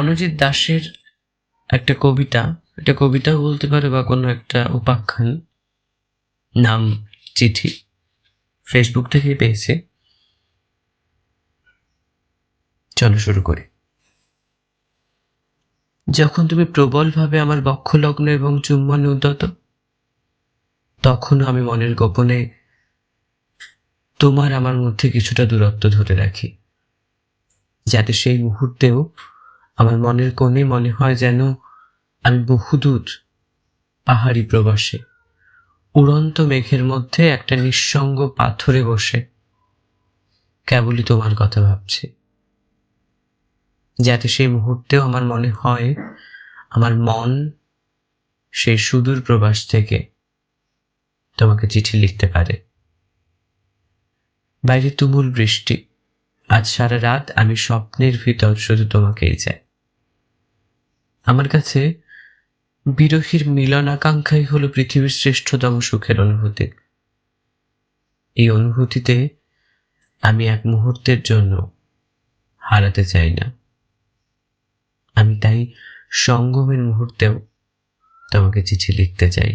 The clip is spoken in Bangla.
রণজিৎ দাসের একটা কবিতা, এটা কবিতাও বলতে পারে বা কোনো একটা উপাখ্যান, নাম চিঠি, ফেসবুক থেকেই পেয়েছে। চলো শুরু করি। যখন তুমি প্রবলভাবে আমার বক্ষলগ্ন এবং চুম্বনে উদ্যত, তখনও আমি মনের গোপনে তোমার আমার মধ্যে কিছুটা দূরত্ব ধরে রাখি, যাতে সেই মুহূর্তেও আমার মনের কোণে মনে হয় যেন আমি বহুদূর পাহাড়ি প্রবাসে উড়ন্ত মেঘের মধ্যে একটা নিঃসঙ্গ পাথরে বসে কেবলই তোমার কথা ভাবছি, যাতে সেই মুহূর্তেও আমার মনে হয় আমার মন সেই সুদূর প্রবাস থেকে তোমাকে চিঠি লিখতে পারে। বাইরে তুমুল বৃষ্টি, আজ সারা রাত আমি স্বপ্নের ভিতর শুধু তোমাকেই চাই। আমার কাছে বিরহীর মিলন আকাঙ্ক্ষাই হলো পৃথিবীর শ্রেষ্ঠতম সুখের অনুভূতি। এই অনুভূতিতে আমি এক মুহূর্তের জন্য হারাতে চাই না। আমি তাই সঙ্গমের মুহূর্তেও তোমাকে চিঠি লিখতে চাই।